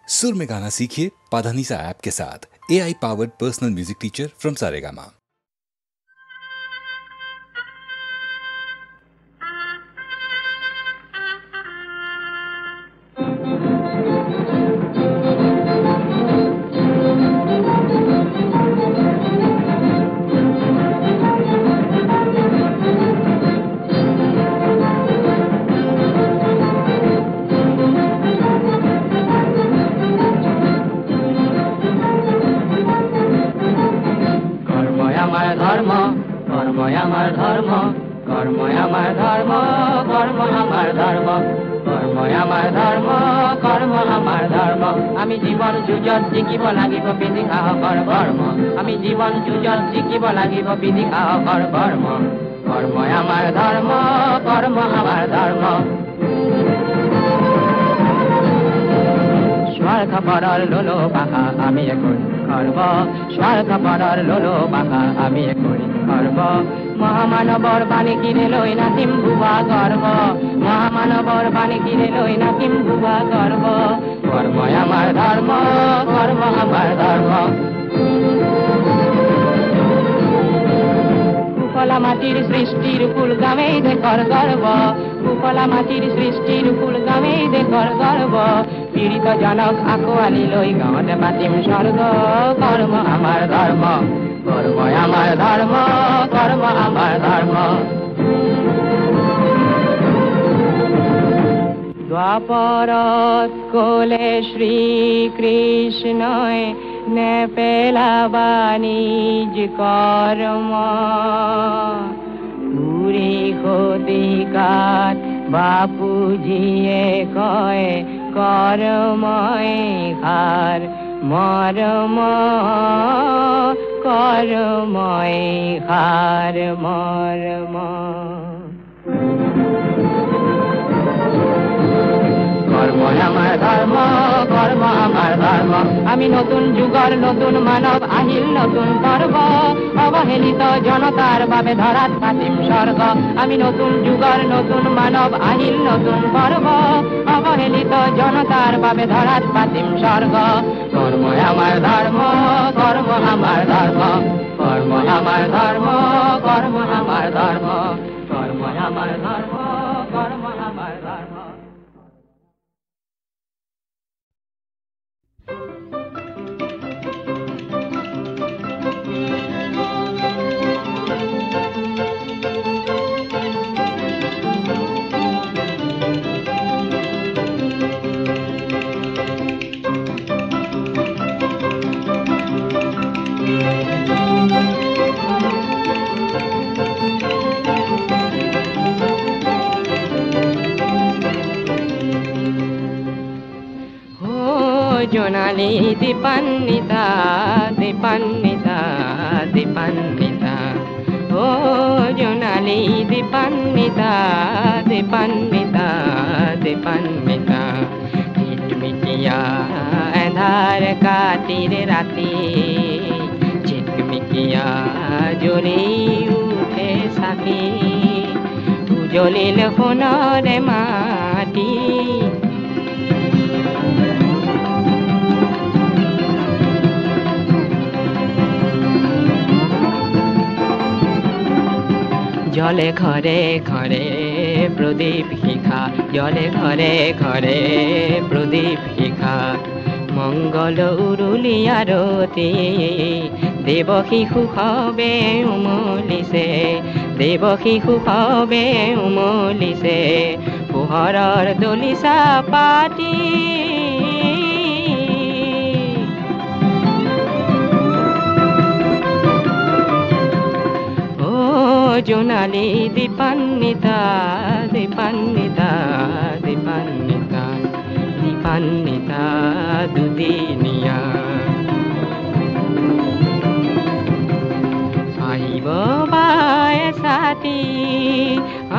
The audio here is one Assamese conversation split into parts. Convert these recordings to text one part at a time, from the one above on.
सुर में गाना सीखिए पाधानीसा ऐप के साथ। AI powered personal music teacher from Saregama. আমি জীবন যুঁজত জিকিব লাগিব বিধি সাহসৰ কৰ্ম আমি জীবন যুঁজত জিকিব লাগিব বিধি সাহসৰ কৰ্ম কৰ্মই আমাৰ ধৰ্ম কৰ্ম আমাৰ ধৰ্ম স্বাৰ্থ পৰৰ লোলো পাখা আমি একৰি গৰ্ব স্বাৰ্থ পৰৰ লোলো পাখা আমি একৰি গৰ্ব মহামানৱৰ বাণী কিনে লৈ নাচিম ভুৱা গৰ্ব মহামানৱৰ বাণী কিনে লৈ নাচিম ভুৱা গৰ্ব কৰ্মই আমাৰ ধৰ্ম কৰ্ম আমাৰ ধৰ্ম কুফলা মাটিৰ সৃষ্টিৰ ফুল গামেই দেশৰ গৰ্ব কুফলা মাটিৰ সৃষ্টিৰ ফুল গামেই দেশৰ গৰ্ব পীড়িত জনক আঁকোৱালি লৈ গাঁৱতে পাতিম স্বৰ্গ কৰ্ম আমাৰ ধৰ্ম কৰ্মই আমাৰ ধৰ্ম কৰ্ম আমাৰ ধৰ্ম দ্বাপৰত ক'লে শ্ৰীকৃষ্ণই নেপেলাবা নিজ কৰ্ম পুৰি শতিকাত বাপুজীয়ে কয় কৰ্মই সাৰ মৰম কৰ্মই সাৰ মৰম কৰ্মই আমাৰ ধৰ্ম কৰ্ম আমাৰ ধৰ্ম আমি নতুন যুগৰ নতুন মানৱ আহিল নতুন পৰ্ব অৱহেলিত জনতাৰ বাবে ধৰাত পাতিম স্বৰ্গ আমি নতুন যুগৰ নতুন মানৱ আহিল নতুন পৰ্ব অৱহেলিত জনতাৰ বাবে ধৰাত পাতিম স্বৰ্গ কৰ্মই আমাৰ ধৰ্ম কৰ্ম আমাৰ ধৰ্ম কৰ্মই আমাৰ ধৰ্ম কৰ্ম আমাৰ ধৰ্ম কৰ্মই আমাৰ ধৰ্ম কৰ্ম আমাৰ ধৰ্ম জোনালী দীপান্বিতা দীপান্বিতা দীপান্বিতা ও জোনালী দীপান্বিতা দীপান্বিতা দীপান্বিতা ঝিকমিকিয়া এন্ধাৰ কাতিৰ ৰাতি ঝিকমিকিয়া জ্বলি উঠে চাকি উজ্বলিল সোণৰে মাটি জলে ঘৰে ঘৰে প্ৰদীপ শিখা জলে ঘৰে ঘৰে প্ৰদীপ শিখা মংগল উৰুলি আৰতি দেৱ শিশু সবে উমলিছে দেৱ শিশু সবে উমলিছে পোহৰৰ দলিচা পাতি জোনালী দীপান্বিতা দীপান্বিতা দীপান্বিতা দীপান্বিতা দুদিনীয়া আহিব বাই ছাতি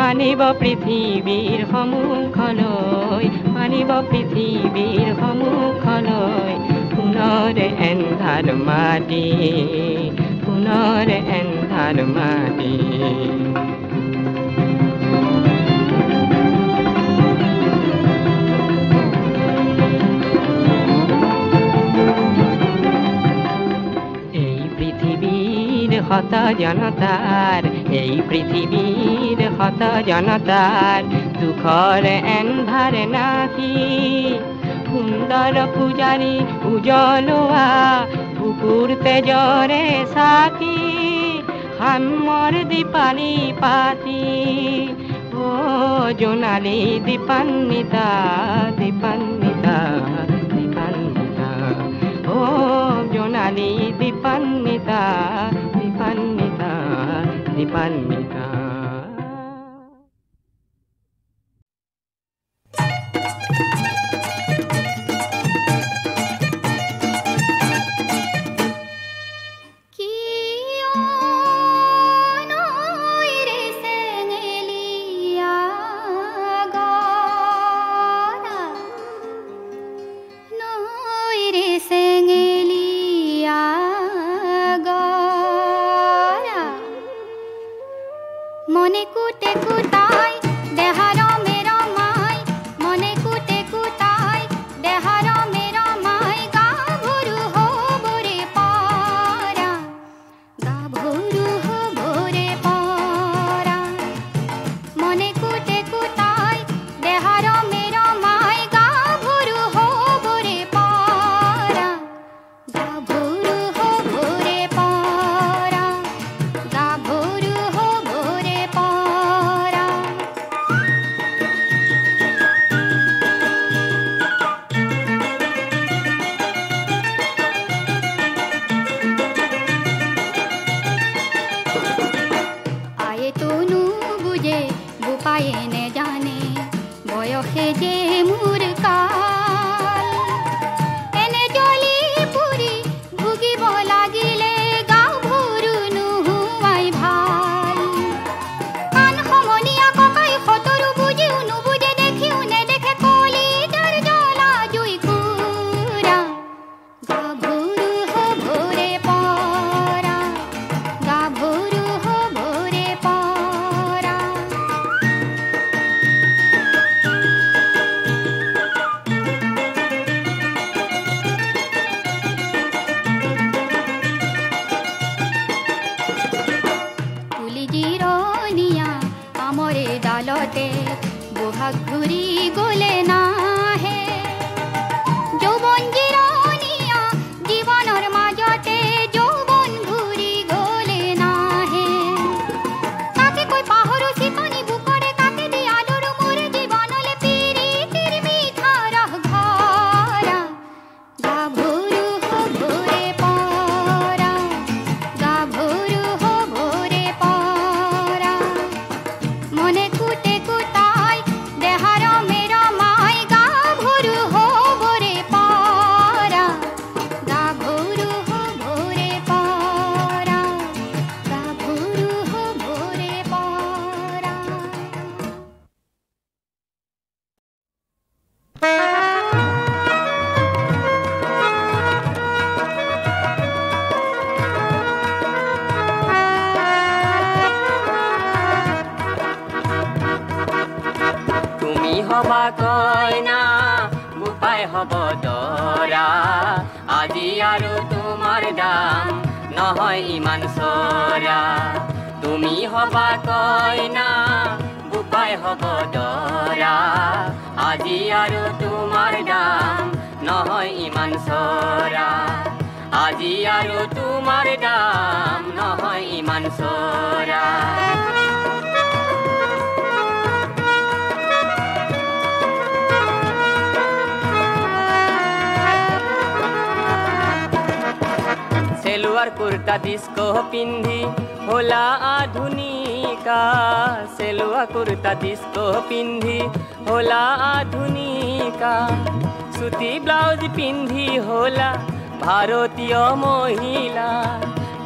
আনিব পৃথিৱীৰ সন্মুখলৈ আনিব পৃথিৱীৰ সন্মুখলৈ পুনৰ এন্ধাৰ মাটি পুনৰ এন্ধাৰ মাটি হত জনতাৰ এই পৃথিৱীৰ হত জনতাৰ দুখৰ এন্ধাৰ নাচি সুন্দৰ পূজাৰী উজ্বলোৱা বুকুৰ তেজৰে চাকি সামৰ দীপালি পাতি ও জোনালী দীপান্বিতা দীপান্বিতা দীপান্বিতা ও জোনালী দীপান্বিতা দীপান্বিতা দীপান্বিতা सेलुआर कुर्ता डिस्को पिंधी होला आधुनिका सेलुआ कुर्ता डिस्को पिंधी होला आधुनिका सूती ब्लाउज पिंधी होला भारतीय महिला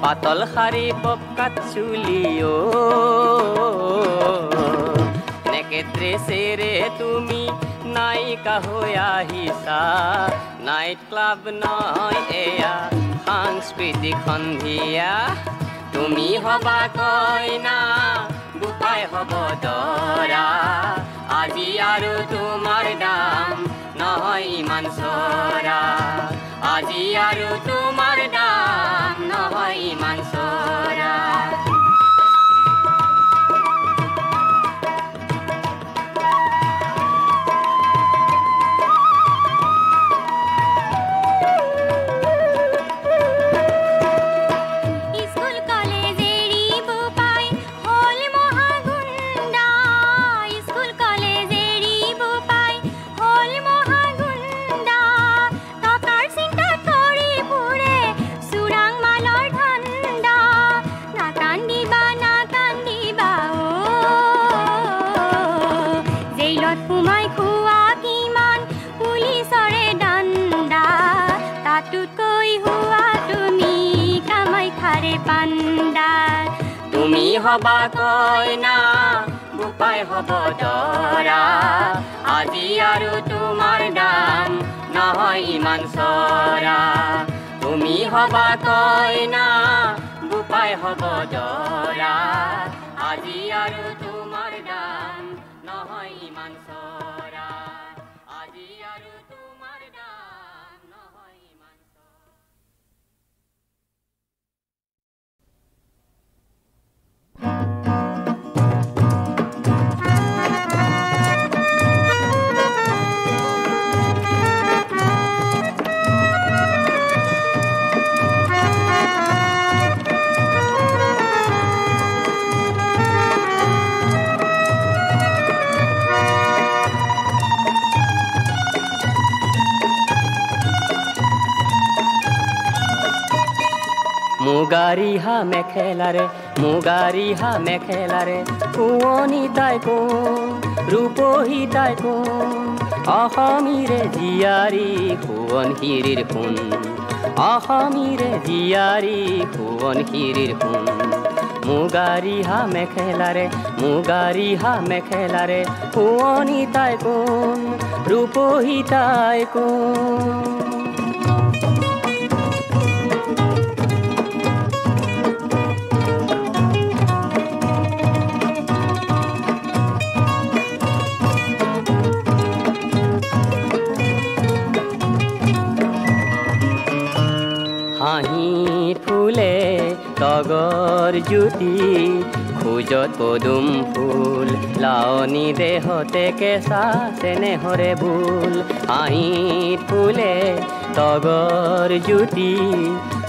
पातल शाड़ी पपकात चुलिओ नेके ड्रेसेरे तुमी नायिका होया हिसा नाइट क्लब नय एया सांस्कृतिक सन्धिया तुमी हबा कइना बुपाय हब दरा আজি आरो तुमार दाम নহয় ইমান সরা আজি आरो तुमार दाम নহয় ইমান সরা सबटुकै हुआ तुमी कामाख्यारे पाण्डाल তুমি হবা কইনা বুপাই হব দৰা আজি আৰু তোমাৰ দাম নহয় ইমান চৰা তুমি হবা কইনা বুপাই হব দৰা আজি আৰু তোমাৰ দাম নহয় ইমান চৰা আজি আৰু তোমাৰ দাম নহয় ইমান মুগাৰিহা মেখেলাৰে শুৱনি তাই কোন ৰূপহী তাই কোন অসমীৰে জীয়াৰী সোৱণশিৰিৰ সোণ অসমীৰে জীয়াৰী সোৱণশিৰিৰ সোণ মুগাৰিহা মেখেলাৰে শুৱনি তাই কোন ৰূপহী তাই কোন ফুলে তগৰ জ্যোতি খোজত পদুম ফুল লাৱনী দেহতে কেঁচা চেনেহৰে ভুল হাঁহিত ফুলে তগৰ জ্যোতি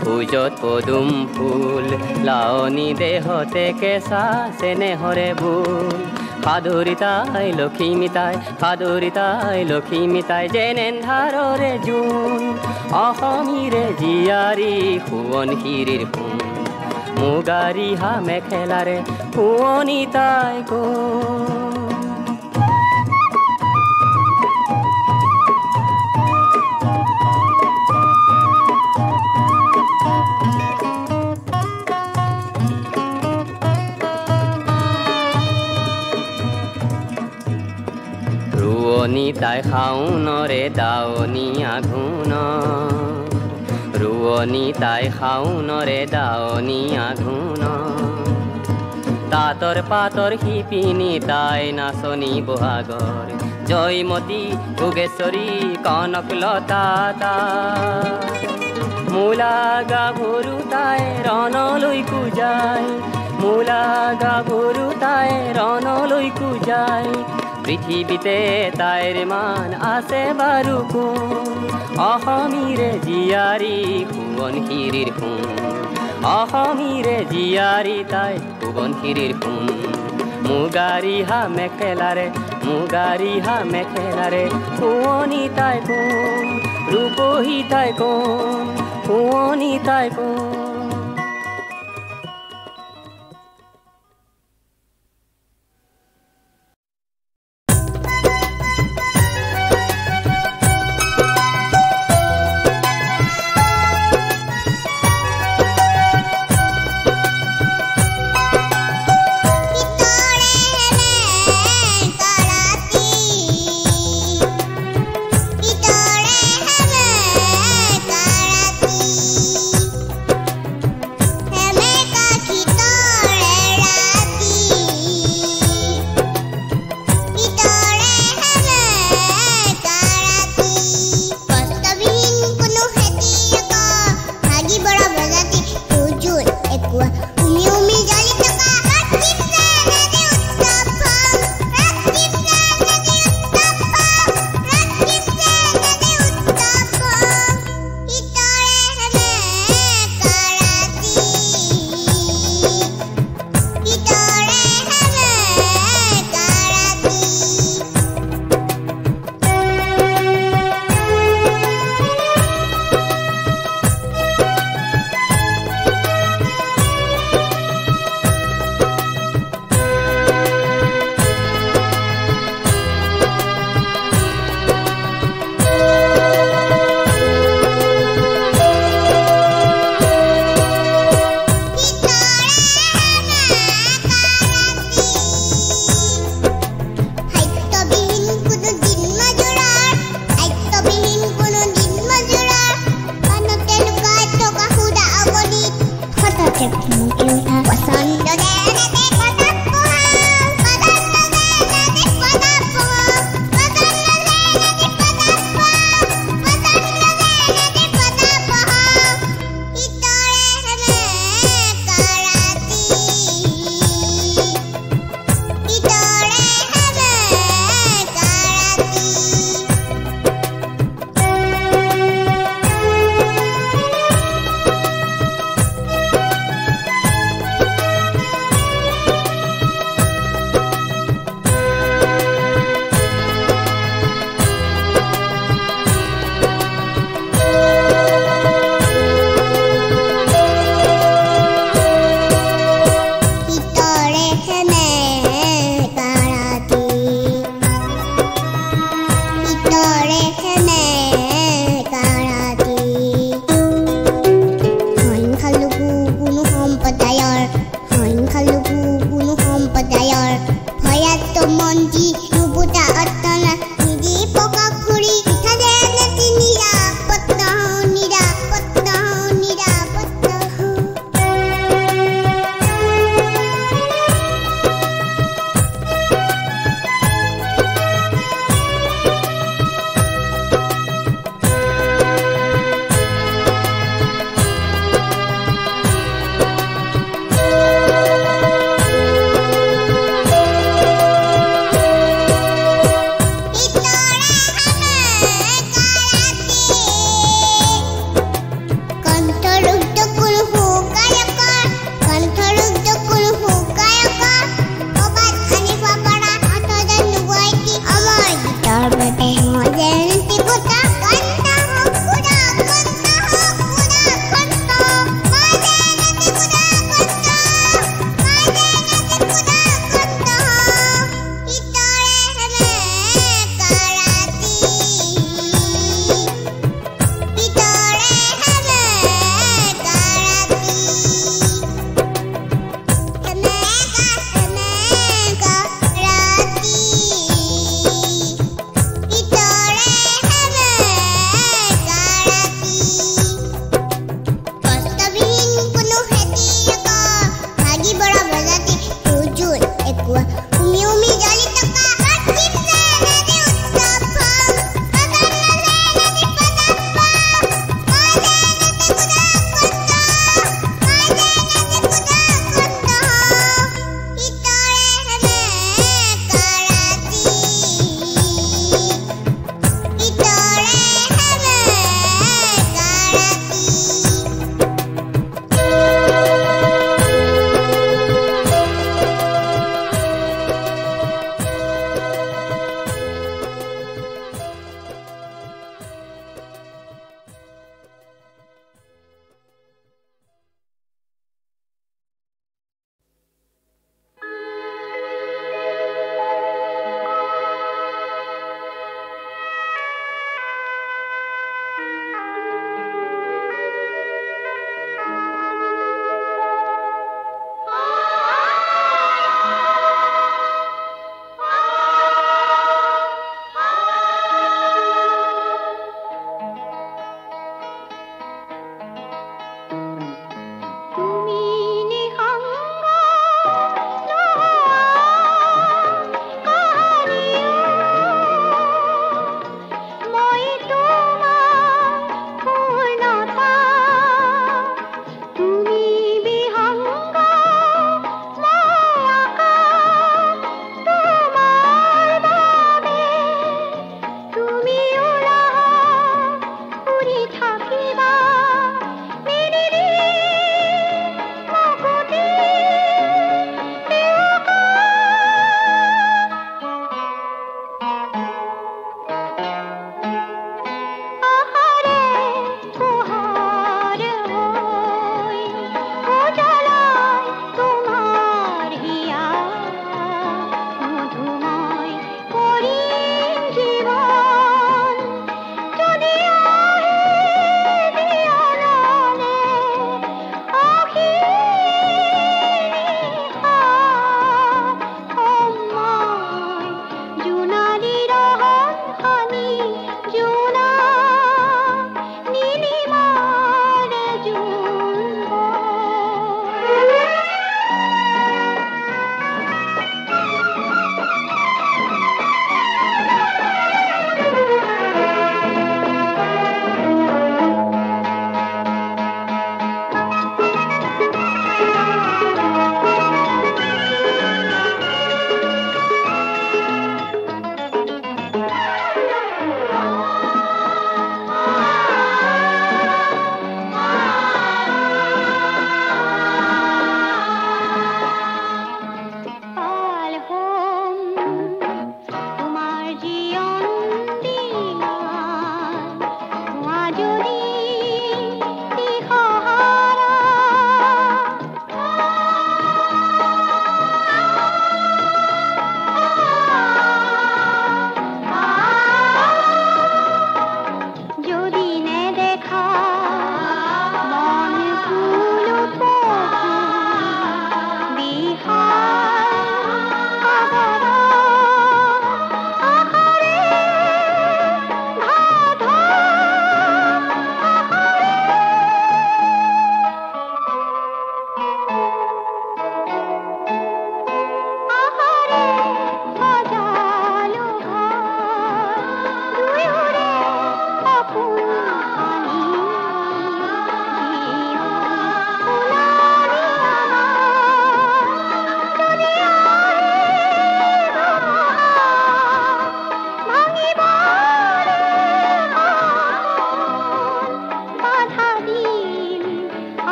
খোজত পদুম ফুল লাৱনী দেহতে কেঁচা চেনেহৰে ভুল সাদৰী তাই লক্ষীমি তাই যেনেন্ধাৰৰে জোন অসমীৰে জীয়াৰী সোৱণশিৰিৰ সোণ মুগাৰিহা মেখেলাৰে শুৱনি তাই কোন ৰুৱনি তাই শাওণৰে দাৱনী আঘোণ ৰুৱনি তাই শাওণৰে দাৱনী আঘোণ তাঁতৰ পাতৰ শিপিনী তাই নাচনী বহাগৰ জয়মতী যোগেশ্বৰী কনকলতা মূলা গাভৰু তাই ৰণলৈকো যায় মূলা গাভৰু তাই ৰণলৈকো যায় পৃথিৱীতে তাইৰ মান আছে বাৰু কোন অসমীৰে জীয়াৰী সোৱণশিৰিৰ সোণ অসমীৰে জীয়াৰী তাই সোৱণশিৰিৰ সোণ মুগাৰিহা মেখেলাৰে শুৱনি তাই কোন ৰূপহী তাই কোন শুৱনি তাই কোন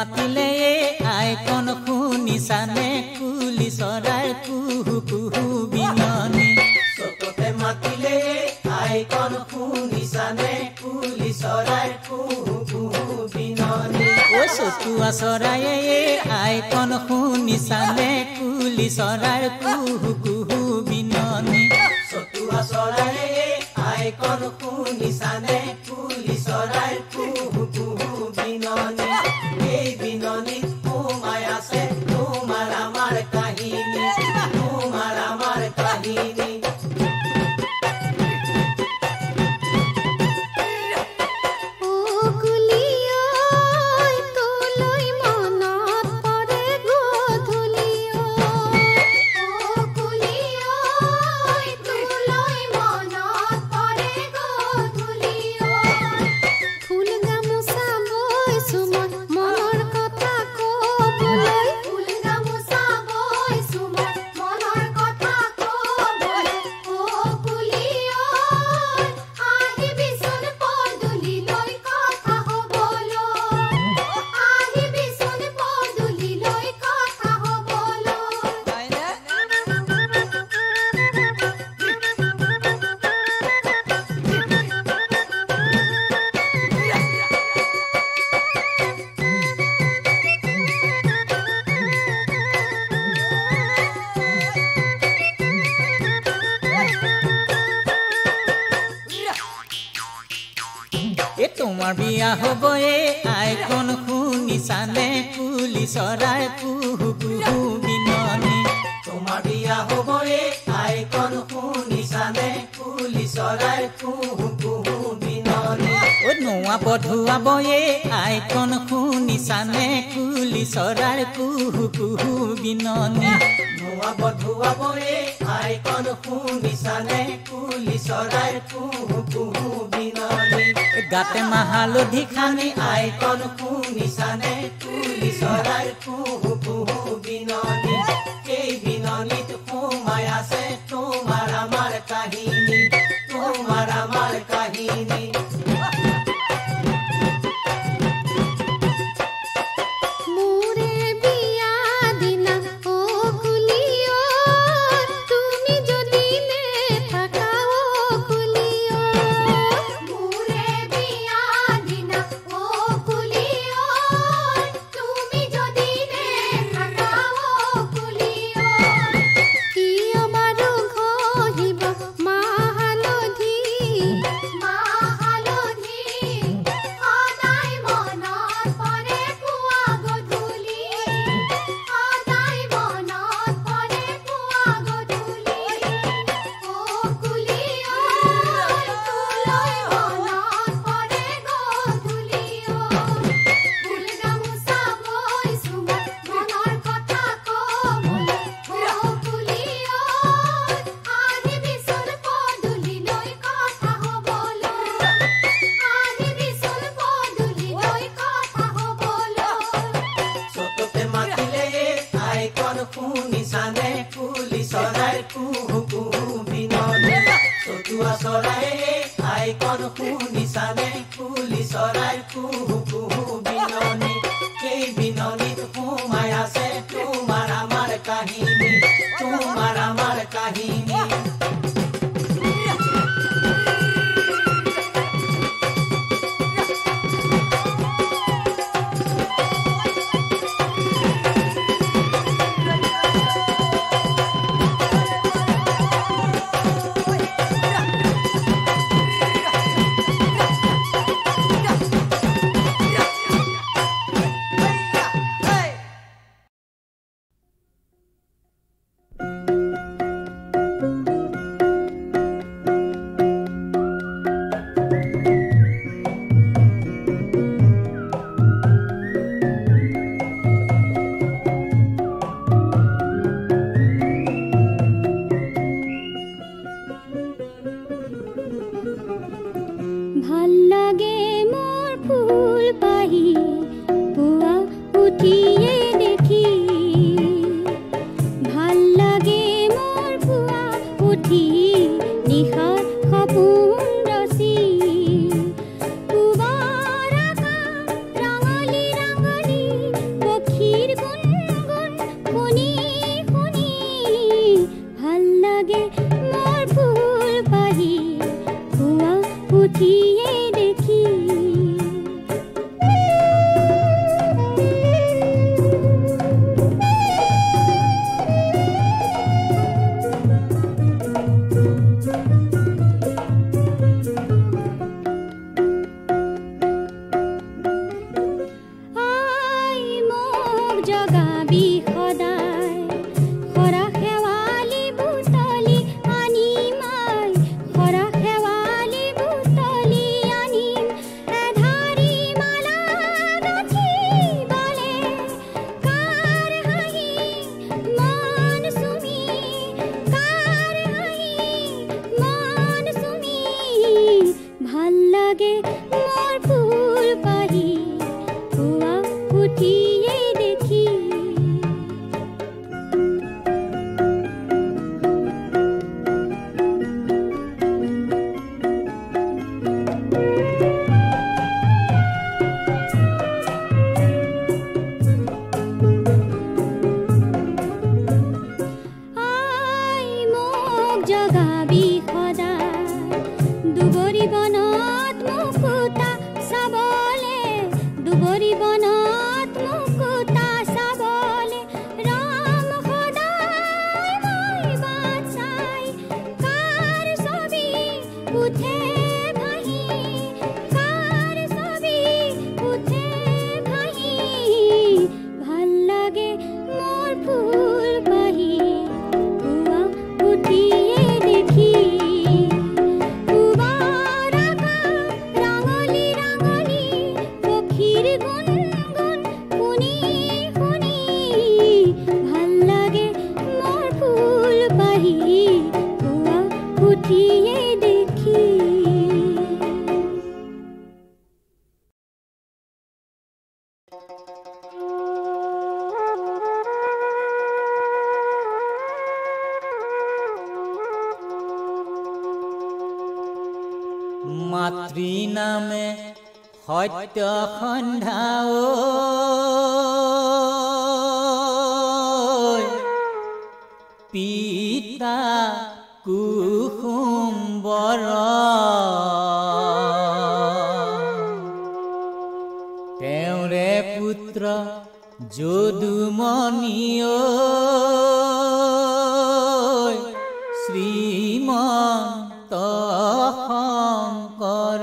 মাতিলে আইকন শুনিছানে কুলি চৰাইৰ কুহু কুহু বিননি চকুতে মাতিলে আইকন শুনিছানে কুলি চৰাইৰ কুহু কুহু বিননি ও চতুৱা চৰায়ে আইকন শুনিছানে কুলি চৰাইৰ কুহু কুহু বিননি চতুৱা চৰায়ে আইকন শুনিছানে কুলি চৰাইৰ কুহু কুহু বিননি এই বিননিত সোমাই আছে তোমাৰ আমাৰ কাহিনী তোমাৰ আমাৰ কাহিনী তোমাৰ বিয়া হ'ব আইকন শুনিছানে কুলি চৰাইৰ কুহু কুহু বিননি তোমাৰ বিয়া হ'ব আইকন শুনিছানে কুলি চৰাইৰ কুহু কুহু বিননি ও নোৱা পধুৱাব আইকন শুনিছানে কুলি চৰাইৰ কুহু কুহু বিননি নোৱা পধুৱাব আইকন শুনিছানে কুলি চৰাইৰ কুহু কুহু বিননি গাতে মাহালধি খানি আইকন শুনিছানে কুলি চৰাইৰ কুহু কুহু বিননি এই বিননিত সোমাই আছে তোমাৰ আমাৰ কাহিনী তোমাৰ আমাৰ কাহিনী শুনিছানে কুলি চৰাইৰ কুহু কুহু বিননি চতুৱা চৰায়ে আইকন শুনিছানে কুলি চৰাইৰ কুহু কুহু বিননি এই বিননিত সোমাই আছে তোমাৰ আমাৰ কাহিনী তোমাৰ আমাৰ কাহিনী মাতৃ নামে সত্য সন্ধ্যা পিতা কুসুম্বৰ তেওঁৰে পুত্ৰ যদুমণি শ্ৰীমন্ত শংকৰ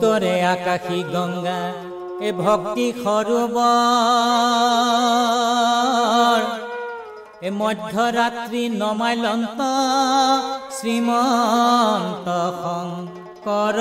উত্তৰে আকাশী গঙ্গা এ ভক্তি সৰোবৰ এ মধ্যৰাত্ৰি নমাইলন্ত শ্ৰীমন্ত শংকৰ